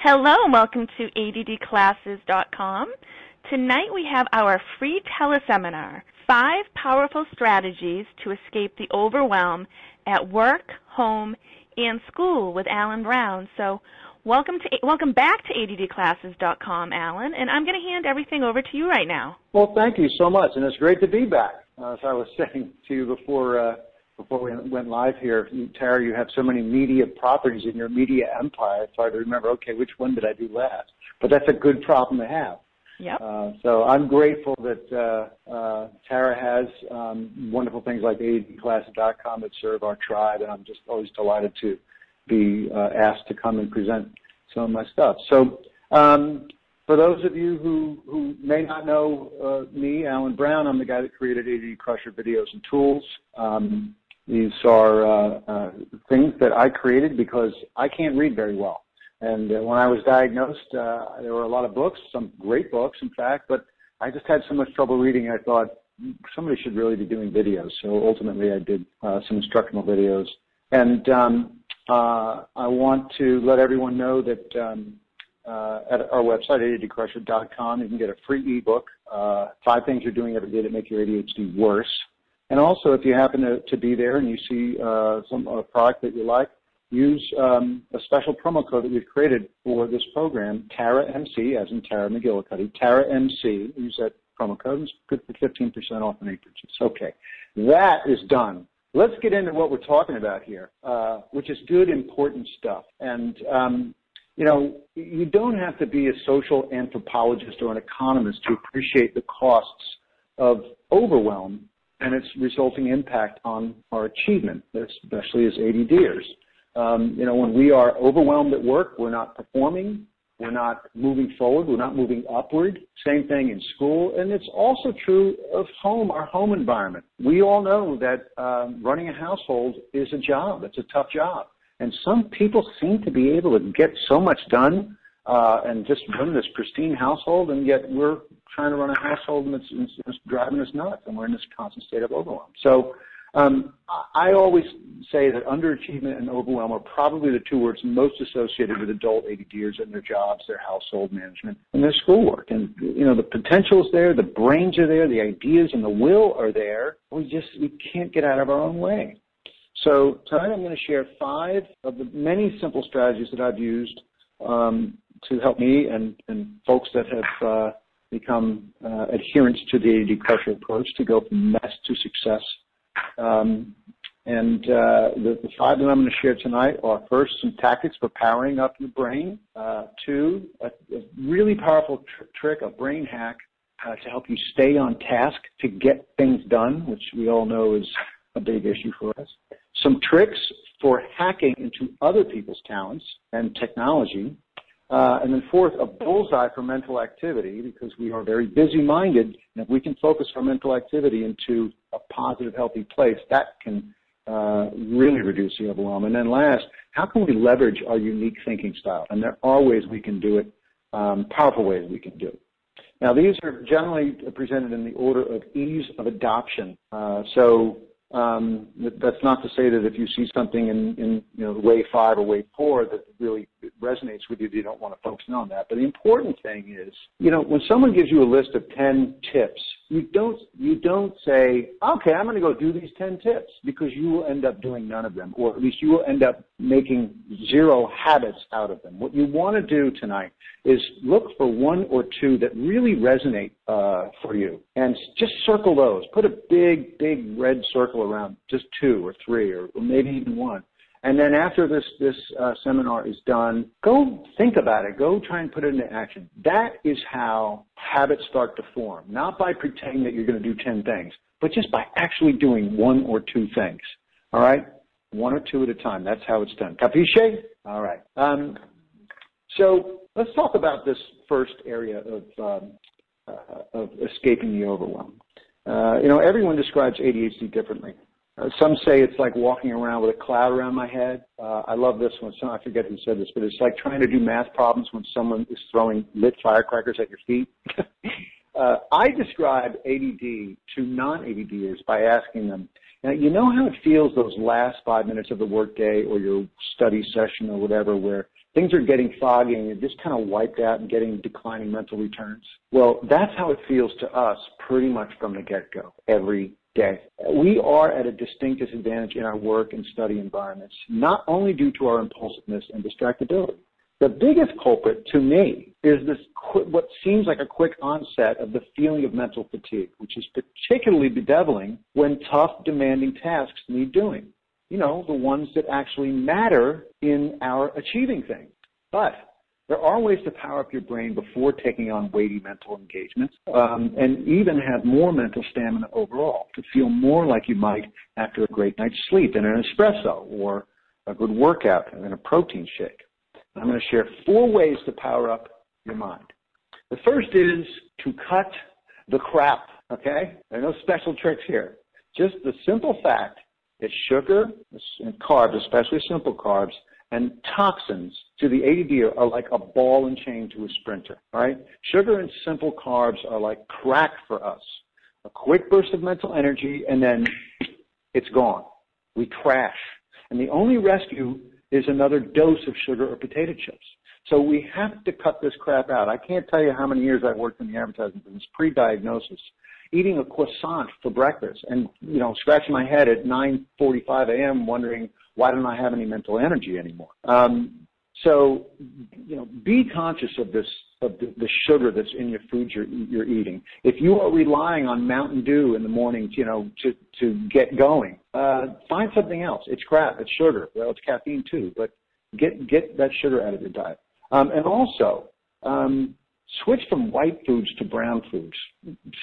Hello and welcome to ADDclasses.com. Tonight we have our free teleseminar, 5 Powerful Strategies to Escape the Overwhelm at Work, Home, and School with Alan Brown. So welcome back to ADDclasses.com, Alan, and I'm going to hand everything over to you right now. Well, thank you so much, and it's great to be back. As I was saying to you before we went live here, Tara, you have so many media properties in your media empire. It's hard to remember, okay, which one did I do last? But that's a good problem to have. Yep. So I'm grateful that Tara has wonderful things like ADDclasses.com that serve our tribe, and I'm just always delighted to be asked to come and present some of my stuff. So for those of you who may not know me, Alan Brown, I'm the guy that created ADD Crusher videos and tools. These are things that I created because I can't read very well. And when I was diagnosed, there were a lot of books, some great books, in fact, but I just had so much trouble reading, I thought somebody should really be doing videos. So ultimately I did some instructional videos. And I want to let everyone know that at our website, ADDcrusher.com, you can get a free ebook, 5 things you're doing every day that make your ADHD worse. And also, if you happen to be there and you see a product that you like, use a special promo code that we've created for this program, TARA-MC, as in Tara McGillicuddy, TARA-MC. Use that promo code. It's good for 15% off an purchase. Okay, that is done. Let's get into what we're talking about here, which is good, important stuff. And you know, you don't have to be a social anthropologist or an economist to appreciate the costs of overwhelm and its resulting impact on our achievement, especially as ADDers. You know, when we are overwhelmed at work, we're not performing, we're not moving forward, we're not moving upward. Same thing in school, and it's also true of home, our home environment. We all know that running a household is a job. It's a tough job. And some people seem to be able to get so much done and just run this pristine household, and yet we're trying to run a household and it's driving us nuts, and we're in this constant state of overwhelm. So I always say that underachievement and overwhelm are probably the 2 words most associated with adult ADDers and their jobs, their household management, and their schoolwork. And, you know, the potential is there, the brains are there, the ideas and the will are there. We can't get out of our own way. So tonight I'm going to share 5 of the many simple strategies that I've used to help me and folks that have become adherents to the ADD Crusher approach to go from mess to success. The 5 that I'm going to share tonight are, first, some tactics for powering up your brain. 2, a really powerful trick, a brain hack to help you stay on task to get things done, which we all know is a big issue for us. Some tricks for hacking into other people's talents and technology. And then 4th, a bullseye for mental activity, because we are very busy-minded, and if we can focus our mental activity into a positive, healthy place, that can really reduce the overwhelm. And then last, how can we leverage our unique thinking style? And there are ways we can do it, powerful ways we can do it. Now, these are generally presented in the order of ease of adoption. That's not to say that if you see something in way 5 or way 4 that really resonates with you, you don't want to focus on that. But the important thing is, you know, when someone gives you a list of 10 tips, you don't say, okay, I'm going to go do these 10 tips, because you will end up doing none of them, or at least you will end up making 0 habits out of them. What you want to do tonight is look for 1 or 2 that really resonate for you, and just circle those. Put a big, big red circle around just 2 or 3 or maybe even 1. And then after this seminar is done, go think about it. Go try and put it into action. That is how habits start to form, not by pretending that you're going to do 10 things, but just by actually doing 1 or 2 things. All right? 1 or 2 at a time. That's how it's done. Capisce? All right. So let's talk about this first area of escaping the overwhelm. You know, everyone describes ADHD differently. Some say it's like walking around with a cloud around my head. I love this one. I forget who said this, but it's like trying to do math problems when someone is throwing lit firecrackers at your feet. I describe ADD to non-ADDers by asking them, now, you know how it feels those last 5 minutes of the workday or your study session or whatever, where things are getting foggy and you're just kind of wiped out and getting declining mental returns. Well, that's how it feels to us pretty much from the get-go every day. We are at a distinct disadvantage in our work and study environments, not only due to our impulsiveness and distractibility. The biggest culprit to me is this what seems like a quick onset of the feeling of mental fatigue, which is particularly bedeviling when tough, demanding tasks need doing. You know, the ones that actually matter in our achieving things. But there are ways to power up your brain before taking on weighty mental engagements, and even have more mental stamina overall, to feel more like you might after a great night's sleep in an espresso or a good workout and a protein shake. I'm going to share 4 ways to power up your mind. The first is to cut the crap, okay? There are no special tricks here. Just the simple fact that sugar and carbs, especially simple carbs, and toxins to the ADD are like a ball and chain to a sprinter, right? Sugar and simple carbs are like crack for us. A quick burst of mental energy, and then it's gone. We crash. And the only rescue is another dose of sugar or potato chips. So we have to cut this crap out. I can't tell you how many years I've worked in the advertising business, pre-diagnosis, eating a croissant for breakfast and, you know, scratching my head at 9:45 a.m. wondering, why don't I have any mental energy anymore? So, you know, be conscious of this, of the sugar that's in your food you're eating. If you are relying on Mountain Dew in the morning, you know, to get going, find something else. It's crap. It's sugar. Well, it's caffeine too, but get that sugar out of your diet. And also, switch from white foods to brown foods.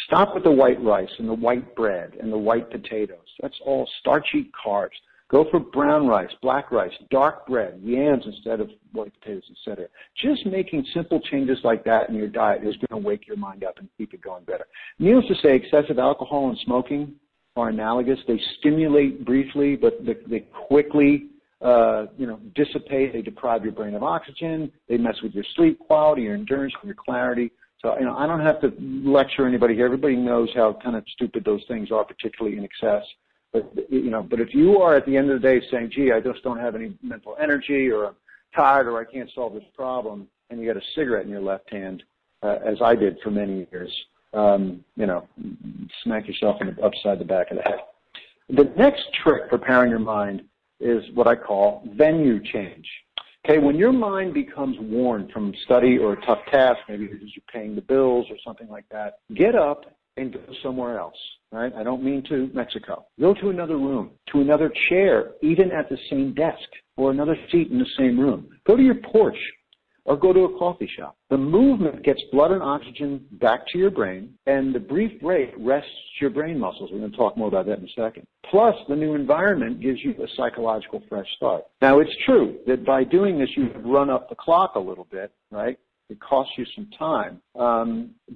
Stop with the white rice and the white bread and the white potatoes. That's all starchy carbs. Go for brown rice, black rice, dark bread, yams instead of white potatoes, etc. Just making simple changes like that in your diet is going to wake your mind up and keep it going better. Needless to say, excessive alcohol and smoking are analogous. They stimulate briefly, but they quickly dissipate. They deprive your brain of oxygen. They mess with your sleep quality, your endurance, and your clarity. So, you know, I don't have to lecture anybody here. Everybody knows how kind of stupid those things are, particularly in excess. But, you know, but if you are at the end of the day saying, gee, I just don't have any mental energy, or I'm tired, or I can't solve this problem, and you got a cigarette in your left hand, as I did for many years, smack yourself upside the back of the head. The next trick for powering your mind is what I call venue change. Okay, when your mind becomes worn from study or a tough task, maybe because you're paying the bills or something like that, get up and go somewhere else, right? I don't mean to Mexico. Go to another room, to another chair, even at the same desk, or another seat in the same room. Go to your porch, or go to a coffee shop. The movement gets blood and oxygen back to your brain, and the brief break rests your brain muscles. We're going to talk more about that in a second. Plus, the new environment gives you a psychological fresh start. Now, it's true that by doing this, you run up the clock a little bit, right? It costs you some time,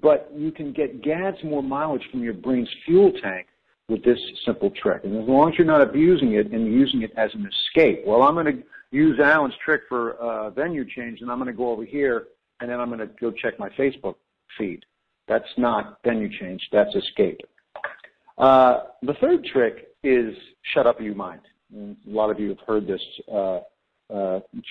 but you can get gads more mileage from your brain's fuel tank with this simple trick. And as long as you're not abusing it and using it as an escape, well, I'm going to use Alan's trick for venue change, and I'm going to go over here, and then I'm going to go check my Facebook feed. That's not venue change. That's escape. The third trick is shut up, you mind. And a lot of you have heard this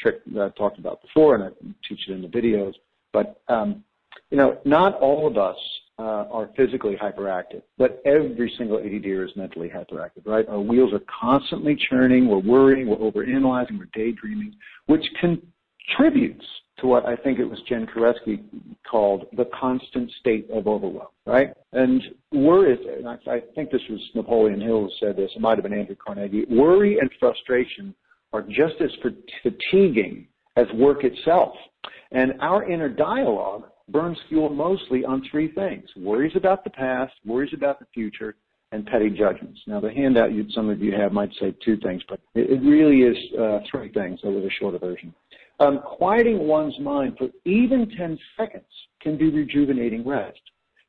trick that I've talked about before, and I teach it in the videos. But, not all of us are physically hyperactive, but every single ADDer is mentally hyperactive, right? Our wheels are constantly churning, we're worrying, we're overanalyzing, we're daydreaming, which contributes to what I think it was Jen Koreski called the constant state of overwhelm, right? And worry, and I think this was Napoleon Hill who said this, it might have been Andrew Carnegie, worry and frustration are just as fatiguing as work itself. And our inner dialogue burns fuel mostly on 3 things: worries about the past, worries about the future, and petty judgments. Now, the handout some of you have might say 2 things, but it really is 3 things. That was a shorter version. Quieting one's mind for even 10 seconds can be rejuvenating rest.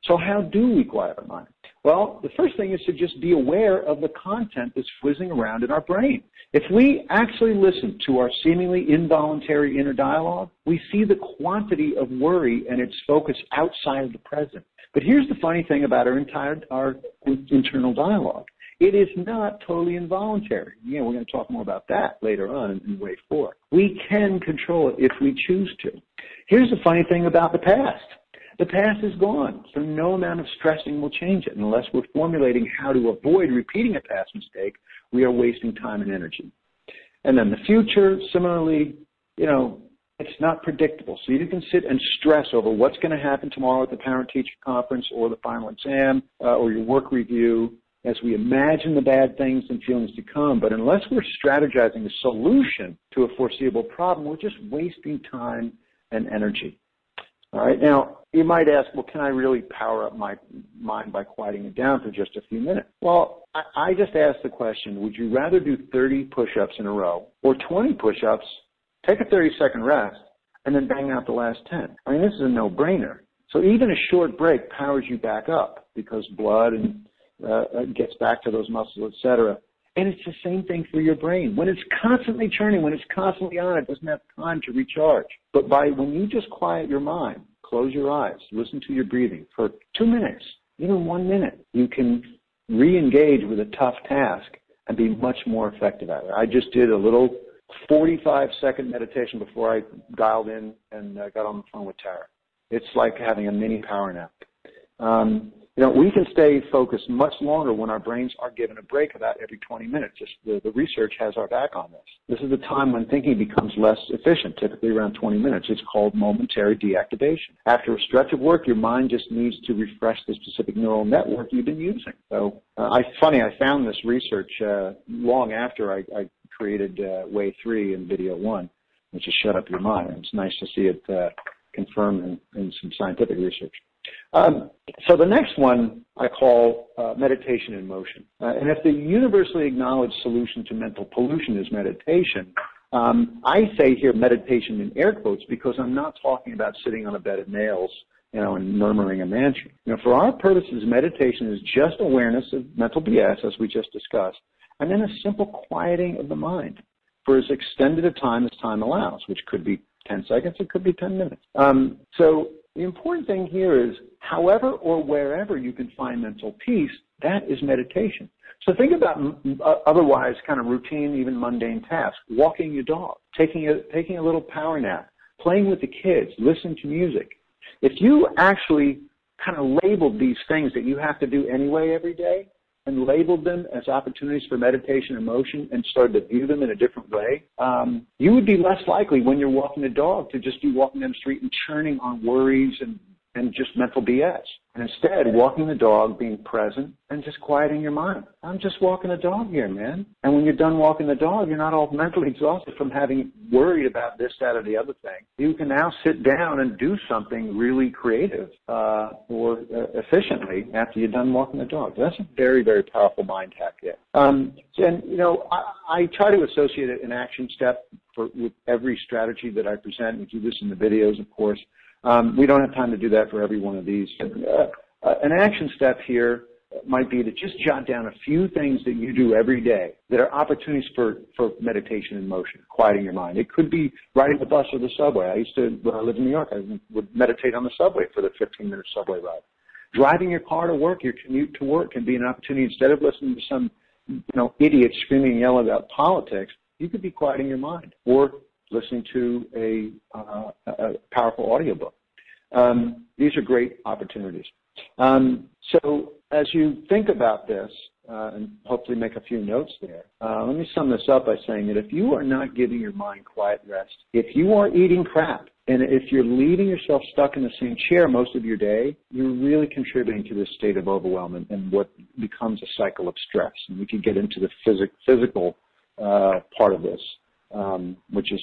So how do we quiet our mind? Well, the first thing is to just be aware of the content that's whizzing around in our brain. If we actually listen to our seemingly involuntary inner dialogue, we see the quantity of worry and its focus outside of the present. But here's the funny thing about our internal dialogue. It is not totally involuntary. We're going to talk more about that later on in Wave 4. We can control it if we choose to. Here's the funny thing about the past. The past is gone, so no amount of stressing will change it. Unless we're formulating how to avoid repeating a past mistake, we are wasting time and energy. And then the future, similarly, it's not predictable. So you can sit and stress over what's going to happen tomorrow at the parent-teacher conference or the final exam or your work review as we imagine the bad things and feelings to come. But unless we're strategizing a solution to a foreseeable problem, we're just wasting time and energy. All right. Now, you might ask, well, can I really power up my mind by quieting it down for just a few minutes? Well, I just asked the question, would you rather do 30 push-ups in a row or 20 push-ups, take a 30-second rest, and then bang out the last 10? I mean, this is a no-brainer. So even a short break powers you back up because blood gets back to those muscles, et cetera. And it's the same thing for your brain. When it's constantly churning, when it's constantly on, it doesn't have time to recharge. But when you just quiet your mind, close your eyes, listen to your breathing for 2 minutes, even 1 minute, you can re-engage with a tough task and be much more effective at it. I just did a little 45-second meditation before I dialed in and got on the phone with Tara. It's like having a mini power nap. We can stay focused much longer when our brains are given a break about every 20 minutes. Just the research has our back on this. This is the time when thinking becomes less efficient, typically around 20 minutes. It's called momentary deactivation. After a stretch of work, your mind just needs to refresh the specific neural network you've been using. So I found this research long after I created Wave 3 in Video 1, which is Shut Up Your Mind. It's nice to see it confirmed in some scientific research. So the next one I call meditation in motion. And if the universally acknowledged solution to mental pollution is meditation, I say here meditation in air quotes because I'm not talking about sitting on a bed of nails, and murmuring a mantra. For our purposes, meditation is just awareness of mental BS, as we just discussed, and then a simple quieting of the mind for as extended a time as time allows, which could be 10 seconds, it could be 10 minutes. So the important thing here is however or wherever you can find mental peace, that is meditation. So think about otherwise kind of routine, even mundane tasks, walking your dog, taking a little power nap, playing with the kids, listening to music. If you actually kind of labeled these things that you have to do anyway every day and labeled them as opportunities for meditation and motion and started to view them in a different way, you would be less likely when you're walking the dog to just be walking down the street and churning on worries and just mental BS. And instead, walking the dog, being present, and just quieting your mind. I'm just walking the dog here, man. And when you're done walking the dog, you're not all mentally exhausted from having worried about this, that, or the other thing. You can now sit down and do something really creative or efficiently after you're done walking the dog. That's a very, very powerful mind hack there. I try to associate an action step with every strategy that I present. We do this in the videos, of course. We don't have time to do that for every one of these. An action step here might be to just jot down a few things that you do every day that are opportunities for meditation and motion, quieting your mind. It could be riding the bus or the subway. When I lived in New York, I would meditate on the subway for the 15-minute subway ride. Driving your car to work, your commute to work can be an opportunity. Instead of listening to some idiot screaming and yelling about politics, you could be quieting your mind or listening to a powerful audiobook. These are great opportunities. So as you think about this, and hopefully make a few notes there, let me sum this up by saying that if you are not giving your mind quiet rest, if you are eating crap, and if you're leaving yourself stuck in the same chair most of your day, you're really contributing to this state of overwhelm and what becomes a cycle of stress. And we can get into the physical part of this, which is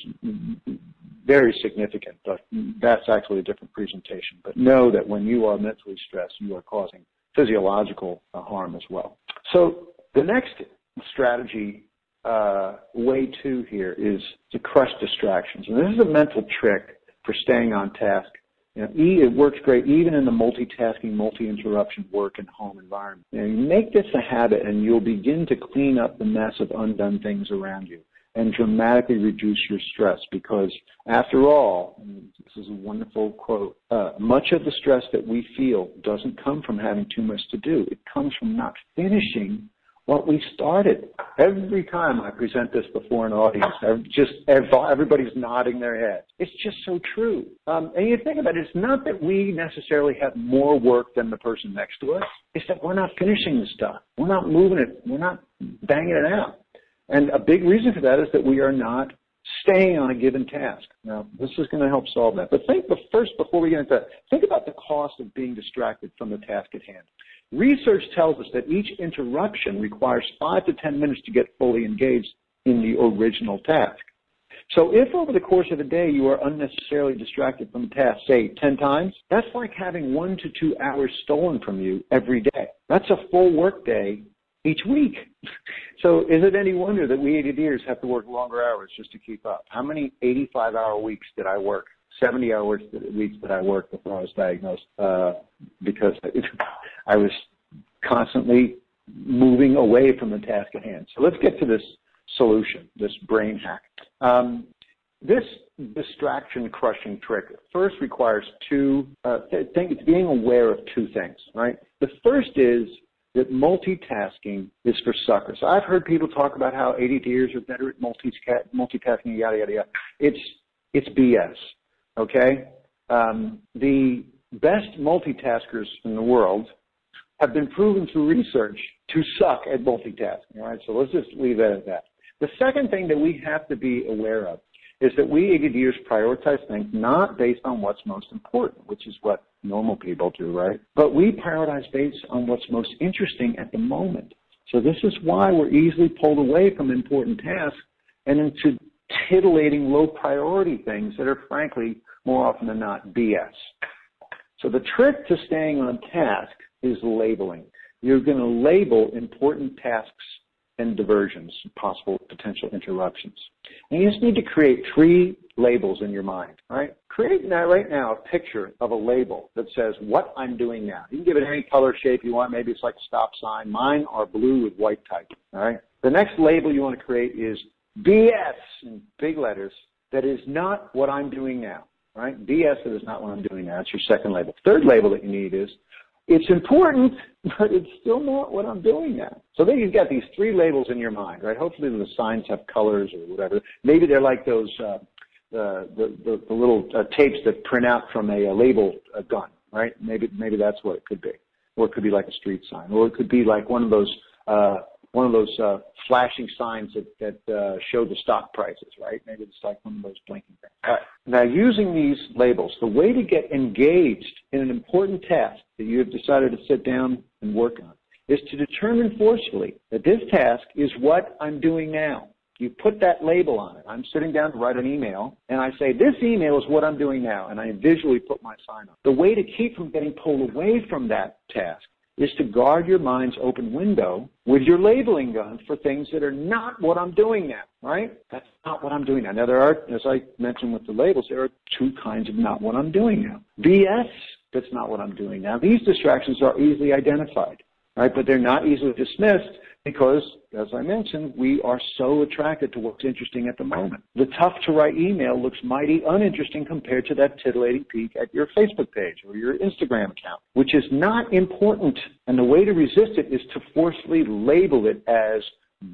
very significant, but that's actually a different presentation. But know that when you are mentally stressed, you are causing physiological harm as well. So the next strategy, way 2 here, is to crush distractions. And this is a mental trick for staying on task. It works great even in the multitasking, multi-interruption work and home environment. You make this a habit and you'll begin to clean up the mess of undone things around you and dramatically reduce your stress because, after all, this is a wonderful quote, much of the stress that we feel doesn't come from having too much to do. It comes from not finishing what we started. Every time I present this before an audience, everybody's nodding their head. It's just so true. And you think about it, it's not that we necessarily have more work than the person next to us. It's that we're not finishing the stuff. We're not moving it. We're not banging it out. And a big reason for that is that we are not staying on a given task. Now, this is going to help solve that. But first, before we get into that, think about the cost of being distracted from the task at hand. Research tells us that each interruption requires 5 to 10 minutes to get fully engaged in the original task. So if over the course of a day you are unnecessarily distracted from the task, say 10 times, that's like having 1 to 2 hours stolen from you every day. That's a full work day each week. So is it any wonder that we ADDers have to work longer hours just to keep up? How many 85-hour weeks did I work? 70-hour weeks that I worked before I was diagnosed because I was constantly moving away from the task at hand. So let's get to this solution, this brain hack. This distraction-crushing trick first requires being aware of two things, right? The first is that multitasking is for suckers. I've heard people talk about how ADDers are better at multitasking, yada, yada, yada. It's BS. Okay? The best multitaskers in the world have been proven through research to suck at multitasking. All right? So let's just leave that at that. The second thing that we have to be aware of is that we ADDers prioritize things not based on what's most important, which is what normal people do, right? But we prioritize based on what's most interesting at the moment. So this is why we're easily pulled away from important tasks and into titillating low priority things that are frankly more often than not BS. So the trick to staying on task is labeling. You're going to label important tasks and diversions, possible potential interruptions. And you just need to create 3 labels in your mind, right? Create right now a picture of a label that says what I'm doing now. You can give it any color shape you want. Maybe it's like a stop sign. Mine are blue with white type, all right? The next label you want to create is BS in big letters that is not what I'm doing now, right? BS that is not what I'm doing now. That's your second label. Third label that you need is it's important, but it's still not what I'm doing now. So then you've got these 3 labels in your mind, right? Hopefully the signs have colors or whatever. Maybe they're like those the little tapes that print out from a label gun, right? Maybe that's what it could be. Or it could be like a street sign. Or it could be like one of those flashing signs that show the stock prices, right? Maybe it's like one of those blinking things. All right. Now, using these labels, the way to get engaged in an important task that you have decided to sit down and work on is to determine forcefully that this task is what I'm doing now. You put that label on it. I'm sitting down to write an email, and I say, this email is what I'm doing now, and I visually put my sign on. The way to keep from getting pulled away from that task is to guard your mind's open window with your labeling gun for things that are not what I'm doing now, right? That's not what I'm doing now. Now, there are, as I mentioned with the labels, there are 2 kinds of not what I'm doing now. BS, that's not what I'm doing now. These distractions are easily identified, right? But they're not easily dismissed because, as I mentioned, we are so attracted to what's interesting at the moment. The tough-to-write email looks mighty uninteresting compared to that titillating peek at your Facebook page or your Instagram account, which is not important. And the way to resist it is to forcefully label it as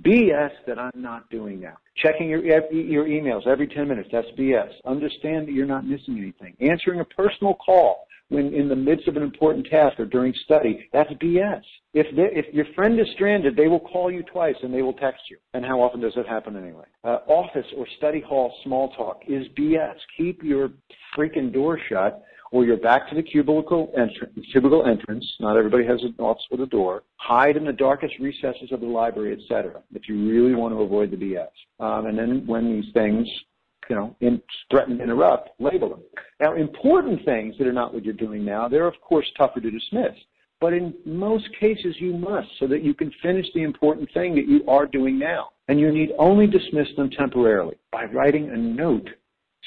BS that I'm not doing now. Checking your emails every 10 minutes, that's BS. Understand that you're not missing anything. Answering a personal call when in the midst of an important task or during study, that's BS. If your friend is stranded, they will call you twice and they will text you. And how often does that happen anyway? Office or study hall small talk is BS. Keep your freaking door shut or you're back to the cubicle entrance. Not everybody has an office with a door. Hide in the darkest recesses of the library, etc. if you really want to avoid the BS. And then when these things threaten to interrupt, label them. Now, important things that are not what you're doing now, they're, of course, tougher to dismiss. But in most cases, you must so that you can finish the important thing that you are doing now. And you need only dismiss them temporarily by writing a note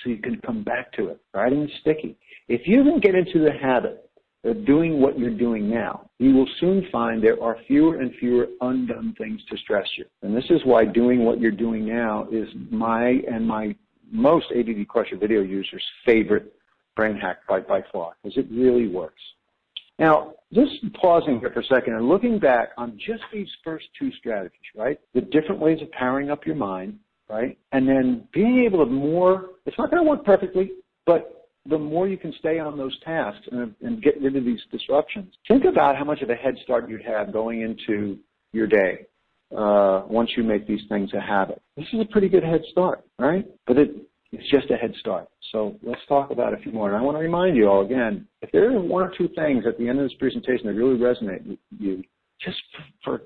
so you can come back to it, writing sticky. If you can get into the habit of doing what you're doing now, you will soon find there are fewer and fewer undone things to stress you. And this is why doing what you're doing now is my most ADD Crusher video users' favorite brain hack by far, because it really works. Now, just pausing here for a second and looking back on just these first two strategies, right? The different ways of powering up your mind, right? And then being able to it's not going to work perfectly, but the more you can stay on those tasks and get rid of these disruptions, think about how much of a head start you'd have going into your day once you make these things a habit. This is a pretty good head start, right? But it's just a head start. So let's talk about a few more. And I want to remind you all again, if there are one or two things at the end of this presentation that really resonate with you, just for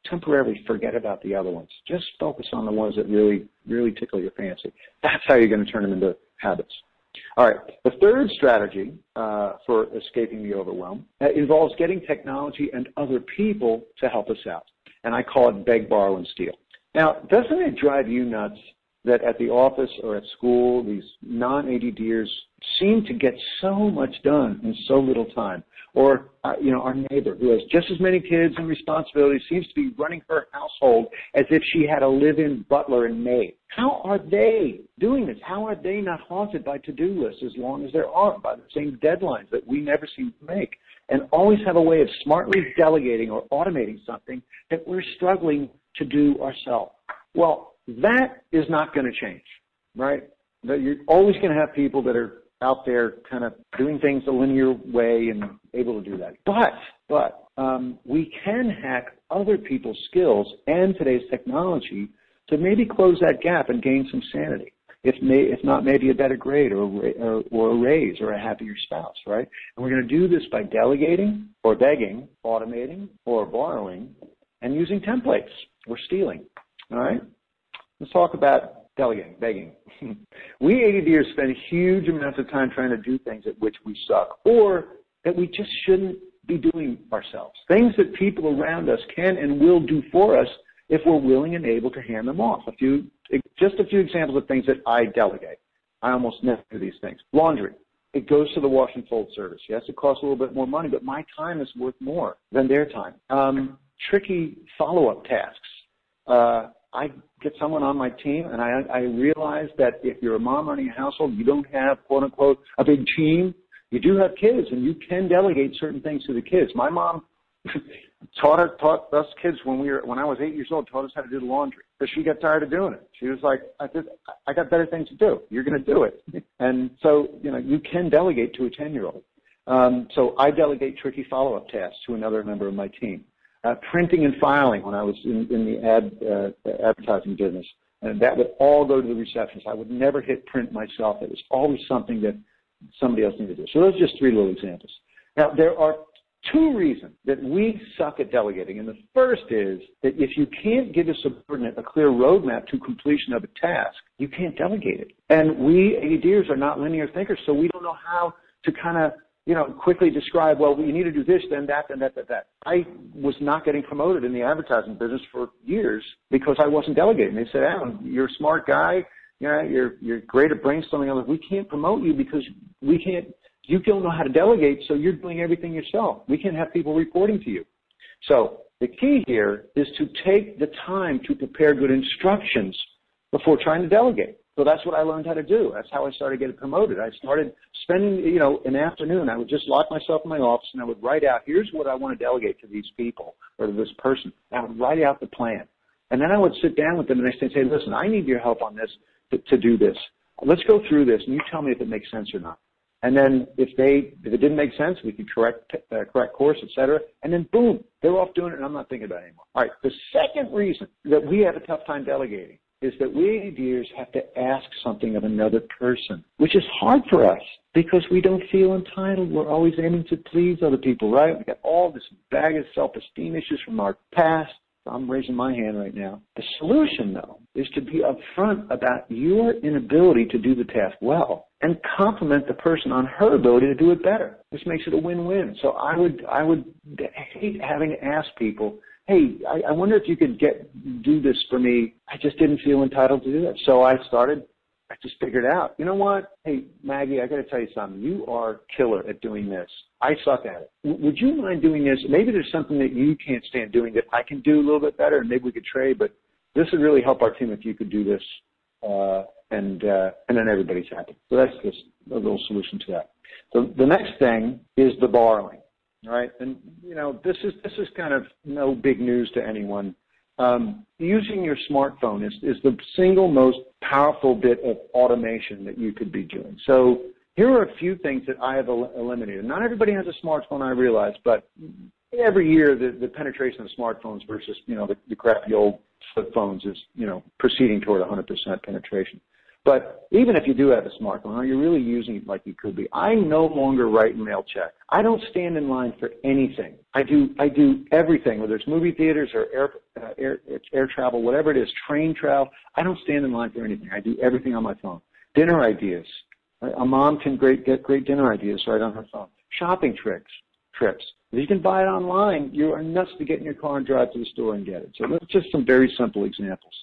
temporarily forget about the other ones. Just focus on the ones that really, really tickle your fancy. That's how you're going to turn them into habits. All right. The third strategy for escaping the overwhelm involves getting technology and other people to help us out. And I call it beg, borrow, and steal. Now, doesn't it drive you nuts that at the office or at school, these non-ADDers seem to get so much done in so little time? Or, our neighbor who has just as many kids and responsibilities seems to be running her household as if she had a live-in butler and maid. How are they doing this? How are they not haunted by to-do lists as long as there are, by the same deadlines that we never seem to make, and always have a way of smartly delegating or automating something that we're struggling to do ourselves? Well, that is not going to change, right? You're always going to have people that are out there kind of doing things a linear way and able to do that. But we can hack other people's skills and today's technology to maybe close that gap and gain some sanity. If not, maybe a better grade or a raise or a happier spouse, right? And we're going to do this by delegating or begging, automating or borrowing, and using templates or stealing, all right? Let's talk about delegating, begging. We ADDers spend huge amounts of time trying to do things at which we suck or that we just shouldn't be doing ourselves. Things that people around us can and will do for us if we're willing and able to hand them off. Just a few examples of things that I delegate. I almost never do these things. Laundry. It goes to the wash and fold service. Yes, it costs a little bit more money, but my time is worth more than their time. Tricky follow-up tasks. I get someone on my team, and I realize that if you're a mom running a household, you don't have, quote unquote, a big team. You do have kids, and you can delegate certain things to the kids. My mom taught us kids when I was 8 years old, taught us how to do the laundry because she got tired of doing it. She was like, I got better things to do. You're going to do it. And so, you can delegate to a 10-year-old. So I delegate tricky follow-up tasks to another member of my team. Printing and filing when I was in the advertising business. And that would all go to the receptionist. I would never hit print myself. It was always something that somebody else needed to do. So those are just three little examples. Now, there are two reasons that we suck at delegating. And the first is that if you can't give a subordinate a clear roadmap to completion of a task, you can't delegate it. And we ADDers are not linear thinkers, so we don't know how to kind of quickly describe, well, you need to do this, then that, then that, then that. I was not getting promoted in the advertising business for years because I wasn't delegating. They said, Alan, you're a smart guy. You're great at brainstorming. We can't promote you because you don't know how to delegate, so you're doing everything yourself. We can't have people reporting to you. So the key here is to take the time to prepare good instructions before trying to delegate. So that's what I learned how to do. That's how I started getting promoted. I started spending, an afternoon. I would just lock myself in my office and I would write out, here's what I want to delegate to these people or to this person. And I would write out the plan. And then I would sit down with them and say, listen, I need your help on this to do this. Let's go through this and you tell me if it makes sense or not. And then if it didn't make sense, we could correct course, et cetera. And then boom, they're off doing it and I'm not thinking about it anymore. All right. The second reason that we have a tough time delegating is that we ADDers have to ask something of another person, which is hard for us because we don't feel entitled. We're always aiming to please other people, right? We got all this bag of self-esteem issues from our past. I'm raising my hand right now. The solution, though, is to be upfront about your inability to do the task well and compliment the person on her ability to do it better. This makes it a win-win. So I would hate having to ask people, hey, I wonder if you could do this for me. I just didn't feel entitled to do that. So I just figured out, you know what? Hey, Maggie, I got to tell you something. You are killer at doing this. I suck at it. Would you mind doing this? Maybe there's something that you can't stand doing that I can do a little bit better, and maybe we could trade, but this would really help our team if you could do this, and then everybody's happy. So that's just a little solution to that. So the next thing is the borrowing. All right, and this is kind of no big news to anyone. Using your smartphone is the single most powerful bit of automation that you could be doing. So here are a few things that I have eliminated. Not everybody has a smartphone, I realize, but every year the penetration of smartphones versus the crappy old flip phones is proceeding toward 100% penetration. But even if you do have a smartphone, are you really using it like you could be? I no longer write mail check. I don't stand in line for anything. I do everything, whether it's movie theaters or air travel, whatever it is, train travel. I don't stand in line for anything. I do everything on my phone. Dinner ideas. A mom can get great dinner ideas right on her phone. Shopping trips. If you can buy it online, you are nuts to get in your car and drive to the store and get it. So that's just some very simple examples.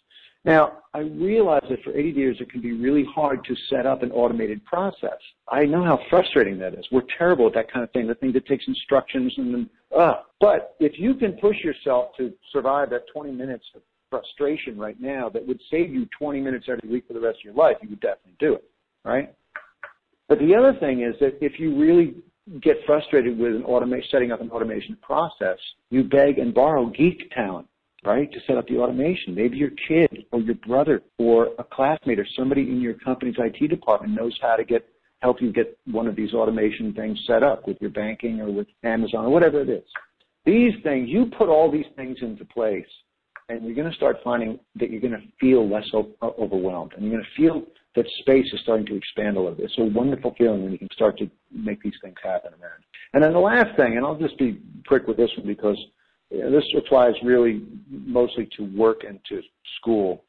Now, I realize that for ADDers, it can be really hard to set up an automated process. I know how frustrating that is. We're terrible at that kind of thing, the thing that takes instructions and then, But if you can push yourself to survive that 20 minutes of frustration right now that would save you 20 minutes every week for the rest of your life, you would definitely do it, right? But the other thing is that if you really get frustrated with setting up an automation process, you beg and borrow geek talent, right, to set up the automation. Maybe your kid or your brother or a classmate or somebody in your company's IT department knows how to help you get one of these automation things set up with your banking or with Amazon or whatever it is. These things, you put all these things into place, and you're going to start finding that you're going to feel less overwhelmed, and you're going to feel that space is starting to expand a little bit. It's a wonderful feeling when you can start to make these things happen around. And then the last thing, and I'll just be quick with this one because this applies really mostly to work and to school,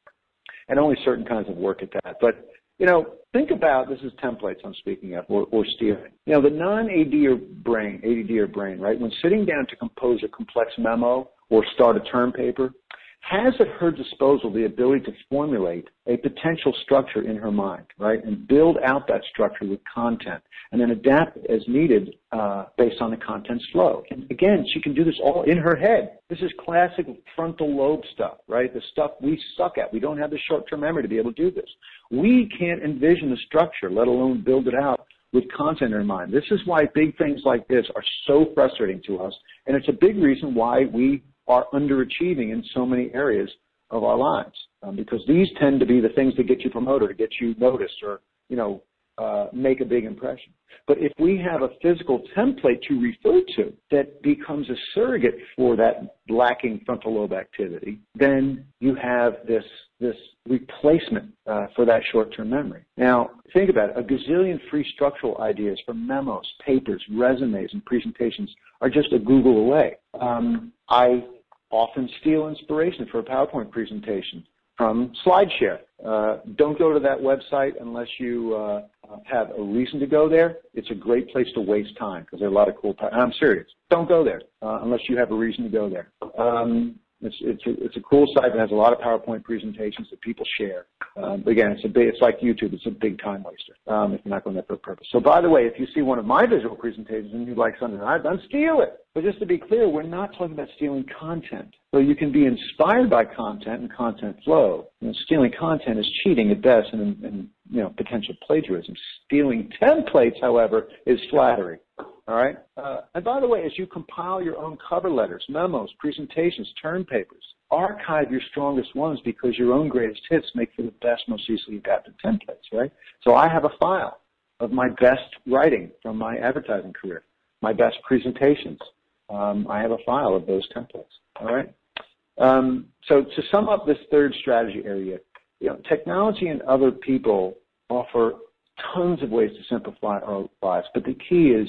and only certain kinds of work at that. But, think about, this is templates I'm speaking of, or stealing. The non-ADD brain, right, when sitting down to compose a complex memo or start a term paper, has at her disposal the ability to formulate a potential structure in her mind, right, and build out that structure with content, and then adapt it as needed based on the content's flow. And again, she can do this all in her head. This is classic frontal lobe stuff, right, the stuff we suck at. We don't have the short-term memory to be able to do this. We can't envision the structure, let alone build it out with content in our mind. This is why big things like this are so frustrating to us, and it's a big reason why we are underachieving in so many areas of our lives, because these tend to be the things that get you promoted, or get you noticed, or make a big impression. But if we have a physical template to refer to that becomes a surrogate for that lacking frontal lobe activity, then you have this replacement for that short-term memory. Now, think about it. A gazillion free structural ideas for memos, papers, resumes, and presentations are just a Google away. I often steal inspiration for a PowerPoint presentation from SlideShare. Don't go to that website unless you have a reason to go there. It's a great place to waste time because there are a lot of cool. I'm serious. Don't go there unless you have a reason to go there. It's a cool site that has a lot of PowerPoint presentations that people share. Again, it's like YouTube. It's a big time waster if you're not going there for a purpose. So, by the way, if you see one of my visual presentations and you like something I've done, steal it. But just to be clear, we're not talking about stealing content. So you can be inspired by content and content flow. Stealing content is cheating at best and potential plagiarism. Stealing templates, however, is flattery. All right? And by the way, as you compile your own cover letters, memos, presentations, term papers, archive your strongest ones because your own greatest hits make for the best, most easily adapted templates, right? So I have a file of my best writing from my advertising career, my best presentations. I have a file of those templates, all right? So to sum up this third strategy area, technology and other people offer tons of ways to simplify our lives, but the key is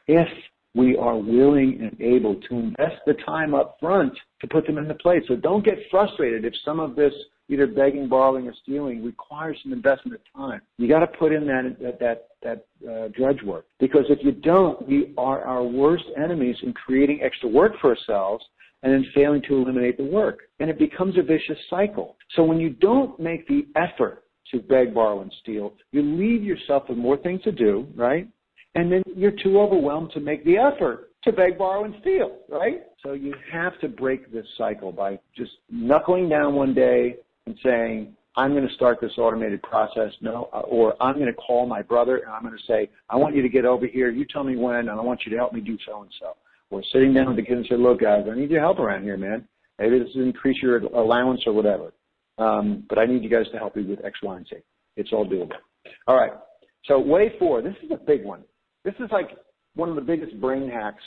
if we are willing and able to invest the time up front to put them into place. So don't get frustrated if some of this, either begging, borrowing, or stealing, requires some investment of time. You got to put in that drudge work, because if you don't, we are our worst enemies in creating extra work for ourselves and then failing to eliminate the work. And it becomes a vicious cycle. So when you don't make the effort to beg, borrow, and steal, you leave yourself with more things to do, right? And then you're too overwhelmed to make the effort to beg, borrow, and steal, right? So you have to break this cycle by just knuckling down one day and saying, I'm going to start this automated process, or I'm going to call my brother and I'm going to say, I want you to get over here, you tell me when, and I want you to help me do so-and-so. before, sitting down with the kids and saying, look, guys, I need your help around here, man. Maybe this is increase your allowance or whatever. But I need you guys to help me with X, Y, and Z. It's all doable. All right. So way 4, this is a big one. This is like one of the biggest brain hacks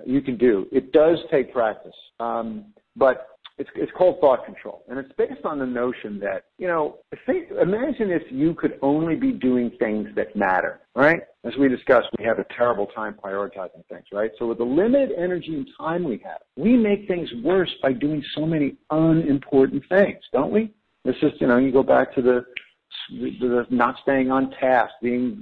you can do. It does take practice, but it's called thought control, and it's based on the notion that, imagine if you could only be doing things that matter, right? As we discussed, we have a terrible time prioritizing things, right? So with the limited energy and time we have, we make things worse by doing so many unimportant things, don't we? It's just, you go back to the not staying on task, being,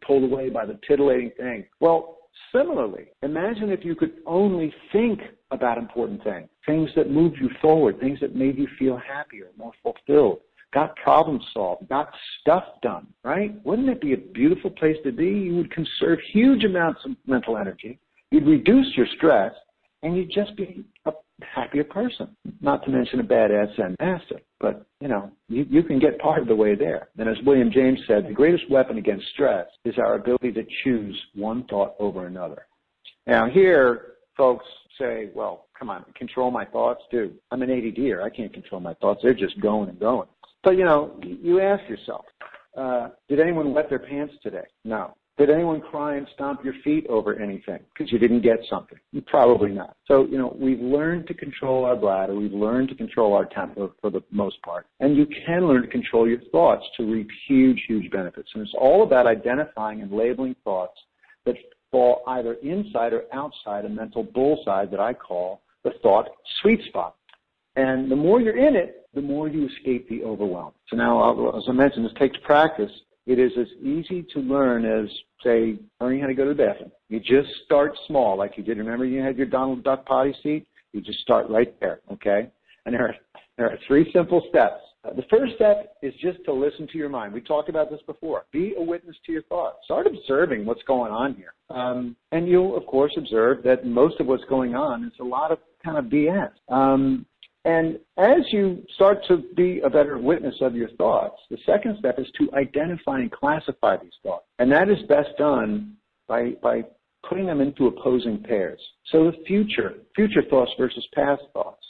pulled away by the titillating thing. Well, similarly, imagine if you could only think about important things that moved you forward, things that made you feel happier, more fulfilled, got problems solved, got stuff done, right? Wouldn't it be a beautiful place to be? You would conserve huge amounts of mental energy. You'd reduce your stress, and you'd just be a happier person, not to mention a badass Zen master. But, you can get part of the way there. And as William James said, the greatest weapon against stress is our ability to choose one thought over another. Now, here, folks say, well, come on, control my thoughts? Dude, I'm an ADDer. I can't control my thoughts. They're just going and going. So, you ask yourself, did anyone wet their pants today? No. Did anyone cry and stomp your feet over anything because you didn't get something? Probably not. So, we've learned to control our bladder. We've learned to control our temper for the most part. And you can learn to control your thoughts to reap huge, huge benefits. And it's all about identifying and labeling thoughts that fall either inside or outside a mental bullseye that I call the thought sweet spot. And the more you're in it, the more you escape the overwhelm. So now, as I mentioned, this takes practice. It is as easy to learn as, say, learning how to go to the bathroom. You just start small, like you did. Remember you had your Donald Duck potty seat? You just start right there, okay? And there are 3 simple steps. The first step is just to listen to your mind. We talked about this before. Be a witness to your thoughts. Start observing what's going on here. And you'll, of course, observe that most of what's going on is a lot of kind of BS. And as you start to be a better witness of your thoughts, the second step is to identify and classify these thoughts. And that is best done by putting them into opposing pairs. So the future thoughts versus past thoughts,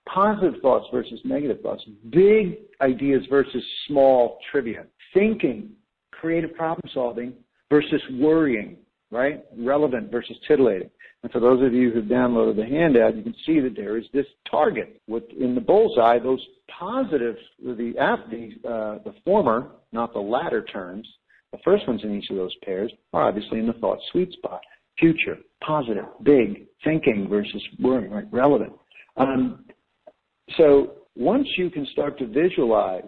positive thoughts versus negative thoughts, big ideas versus small trivia, thinking, creative problem solving versus worrying, right? Relevant versus titillating. And for those of you who've downloaded the handout, you can see that there is this target in the bullseye. Those positive, the former, not the latter terms, the first ones in each of those pairs are obviously in the thought sweet spot. Future, positive, big, thinking versus worrying, right? Relevant. So once you can start to visualize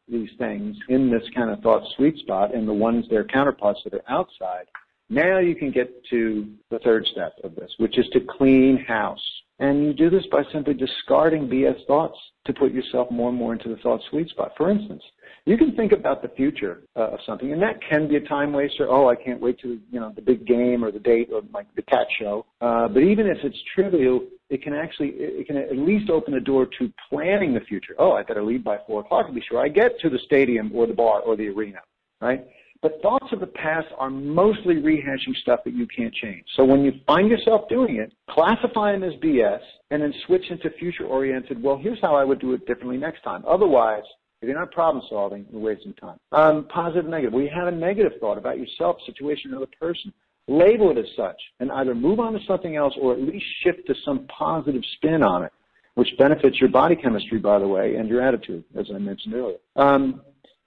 these things in this kind of thought sweet spot and the ones, their counterparts that are outside, now you can get to the third step of this, which is to clean house. And you do this by simply discarding BS thoughts to put yourself more and more into the thought sweet spot. For instance, you can think about the future of something, and that can be a time waster. Oh, I can't wait to, the big game or the date or like the cat show. But even if it's trivial, it can at least open the door to planning the future. Oh, I better leave by 4 o'clock to be sure I get to the stadium or the bar or the arena, right? But thoughts of the past are mostly rehashing stuff that you can't change. So when you find yourself doing it, classify them as BS and then switch into future-oriented, well, here's how I would do it differently next time. Otherwise, if you're not problem-solving, you're wasting time. Positive, negative. Well, you have a negative thought about yourself, situation, or the person. Label it as such and either move on to something else or at least shift to some positive spin on it, which benefits your body chemistry, by the way, and your attitude, as I mentioned earlier.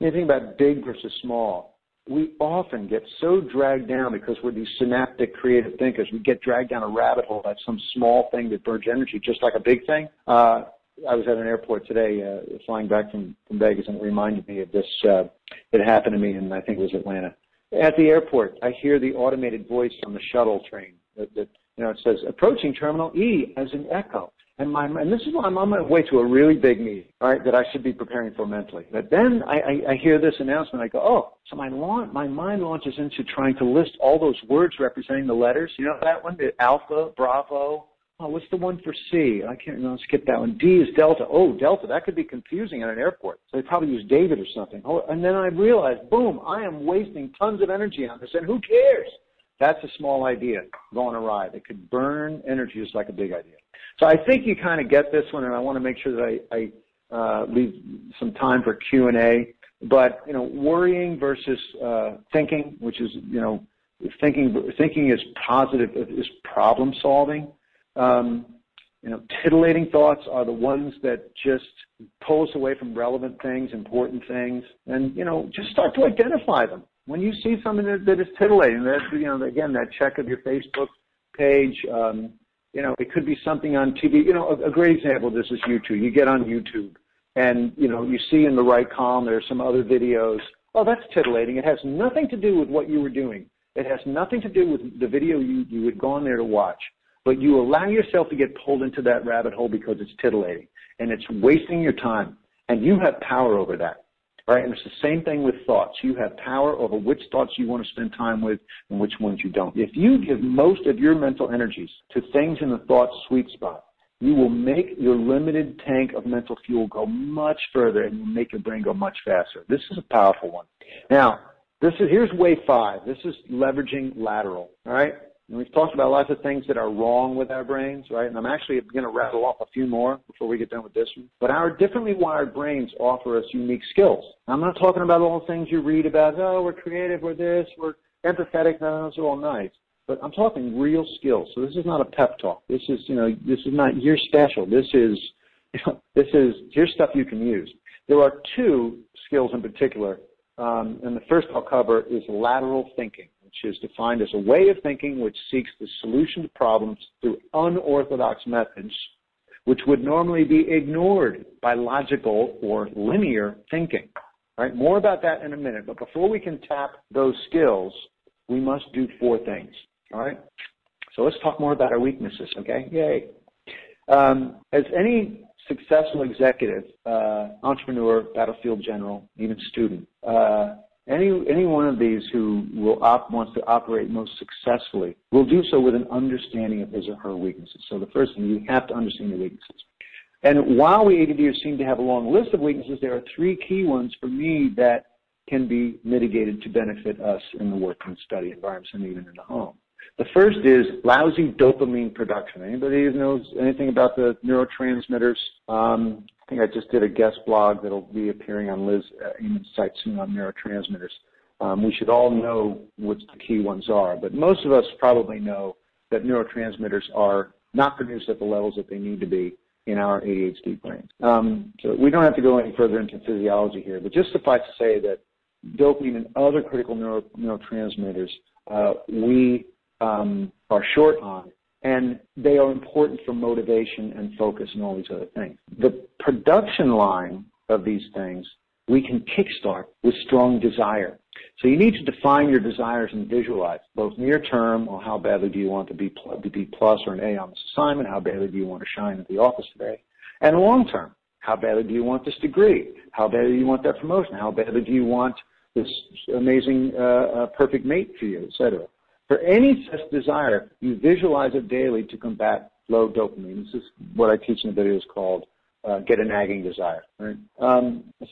You think about big versus small. We often get so dragged down because we're these synaptic creative thinkers. We get dragged down a rabbit hole by some small thing that burns energy, just like a big thing. I was at an airport today flying back from Vegas, and it reminded me of this. It happened to me in, I think it was Atlanta. At the airport, I hear the automated voice on the shuttle train. It says, approaching Terminal E as an echo. And this is why I'm on my way to a really big meeting, all right, that I should be preparing for mentally. But then I hear this announcement. I go, oh, so my mind launches into trying to list all those words representing the letters. You know that one, the Alpha, Bravo. Oh, what's the one for C? I can't remember. Skip that one. D is Delta. Oh, Delta. That could be confusing at an airport. So they probably use David or something. Oh, and then I realized, boom, I am wasting tons of energy on this, and who cares? That's a small idea going awry. It could burn energy just like a big idea. So I think you kind of get this one, and I want to make sure that I leave some time for Q&A. But, worrying versus thinking, which is, thinking is positive, is problem solving. Titillating thoughts are the ones that just pull us away from relevant things, important things, and, just start to identify them. When you see something that is titillating, that, again, that check of your Facebook page, it could be something on TV. A great example of this is YouTube. You get on YouTube and, you see in the right column there's some other videos. Oh, that's titillating. It has nothing to do with what you were doing. It has nothing to do with the video you had gone there to watch. But you allow yourself to get pulled into that rabbit hole because it's titillating, and it's wasting your time, and you have power over that, right? And it's the same thing with thoughts. You have power over which thoughts you want to spend time with and which ones you don't. If you give most of your mental energies to things in the thought sweet spot, you will make your limited tank of mental fuel go much further, and you'll make your brain go much faster. This is a powerful one. Now, here's wave 5. This is leveraging lateral, all right? And we've talked about lots of things that are wrong with our brains, right? And I'm actually going to rattle off a few more before we get done with this one. But our differently wired brains offer us unique skills. I'm not talking about all the things you read about, oh, we're creative, we're this, we're empathetic, no, those are all nice. But I'm talking real skills. So this is not a pep talk. This is, this is not you're special. This is, here's stuff you can use. There are 2 skills in particular, and the first I'll cover is lateral thinking, which is defined as a way of thinking which seeks the solution to problems through unorthodox methods, which would normally be ignored by logical or linear thinking. Right? More about that in a minute, but before we can tap those skills, we must do 4 things. All right? So let's talk more about our weaknesses, okay? Yay. As any successful executive, entrepreneur, battlefield general, even student, any one of these who wants to operate most successfully will do so with an understanding of his or her weaknesses. So the first thing, you have to understand your weaknesses. And while we ADDers seem to have a long list of weaknesses, there are 3 key ones for me that can be mitigated to benefit us in the work and study environments and even in the home. The first is lousy dopamine production. Anybody who knows anything about the neurotransmitters? I think I just did a guest blog that will be appearing on Liz Eamon's site soon on neurotransmitters. We should all know what the key ones are, but most of us probably know that neurotransmitters are not produced at the levels that they need to be in our ADHD brains. So we don't have to go any further into physiology here, but just suffice to say that dopamine and other critical neurotransmitters we are short on, and they are important for motivation and focus and all these other things. The production line of these things we can kickstart with strong desire. So you need to define your desires and visualize both near term, or how badly do you want to be B plus or an A on this assignment, how badly do you want to shine at the office today, and long term, how badly do you want this degree, how badly do you want that promotion, how badly do you want this amazing perfect mate for you, etc. For any such desire, you visualize it daily to combat low dopamine. This is what I teach in the videos called Get a Nagging Desire. Right?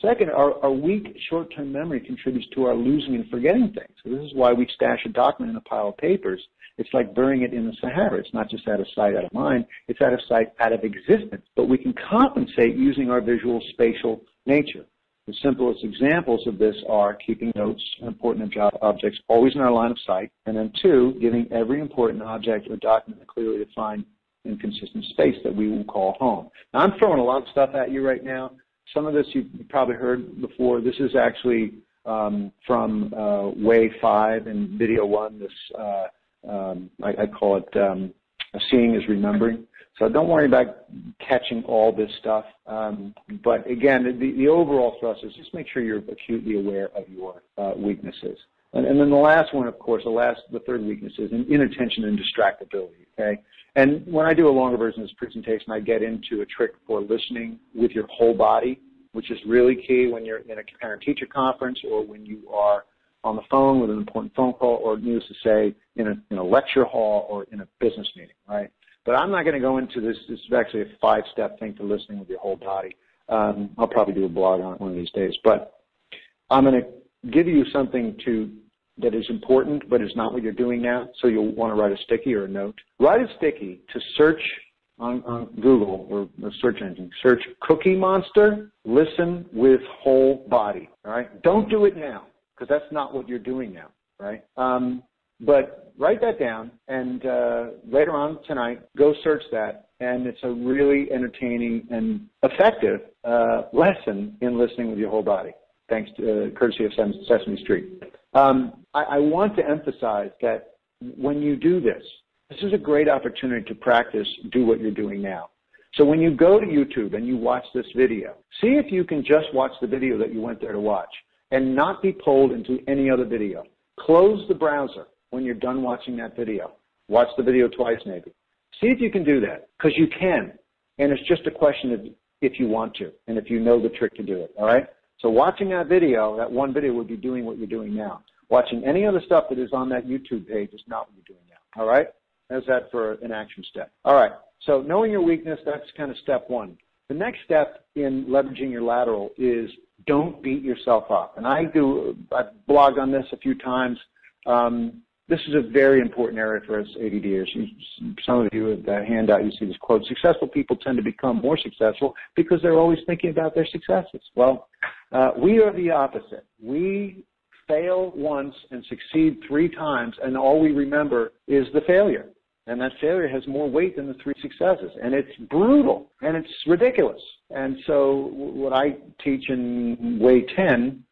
Second, our weak short-term memory contributes to our losing and forgetting things. So this is why we stash a document in a pile of papers. It's like burying it in the Sahara. It's not just out of sight, out of mind. It's out of sight, out of existence. But we can compensate using our visual spatial nature. The simplest examples of this are keeping notes on important objects always in our line of sight, and then 2, giving every important object or document a clearly defined and consistent space that we will call home. Now, I'm throwing a lot of stuff at you right now. Some of this you've probably heard before. This is actually from Way 5 in Video 1. This I call it Seeing is Remembering. So don't worry about catching all this stuff. But again, the overall thrust is just make sure you're acutely aware of your weaknesses. And then the last one, of course, the third weakness is inattention and distractibility, okay? And when I do a longer version of this presentation, I get into a trick for listening with your whole body, which is really key when you're in a parent-teacher conference or when you are on the phone with an important phone call, or needless to say, in a lecture hall or in a business meeting, right? But I'm not going to go into this. This is actually a 5-step thing to listening with your whole body. I'll probably do a blog on it one of these days. But I'm going to give you something to that is important, but is not what you're doing now, so you'll want to write a sticky or a note. Write a sticky to search on Google or the search engine. Search Cookie Monster, listen with whole body, all right? Don't do it now, because that's not what you're doing now, right? But write that down, and later on tonight, go search that, and it's a really entertaining and effective lesson in listening with your whole body, thanks to courtesy of Sesame Street. I want to emphasize that when you do this, this is a great opportunity to practice, do what you're doing now. So when you go to YouTube and you watch this video, see if you can just watch the video that you went there to watch and not be pulled into any other video. Close the browser when you're done watching that video. Watch the video twice maybe. See if you can do that, because you can. And it's just a question of if you want to and if you know the trick to do it, all right? So watching that video, that one video, would be doing what you're doing now. Watching any other stuff that is on that YouTube page is not what you're doing now, all right? How's that for an action step? All right, so knowing your weakness, that's kind of step one. The next step in leveraging your lateral is don't beat yourself up. And I've blogged on this a few times. This is a very important area for us ADDers. Some of you at the handout, you see this quote, successful people tend to become more successful because they're always thinking about their successes. Well, we are the opposite. We fail once and succeed 3 times, and all we remember is the failure. And that failure has more weight than the 3 successes. And it's brutal, and it's ridiculous. And so what I teach in Way 10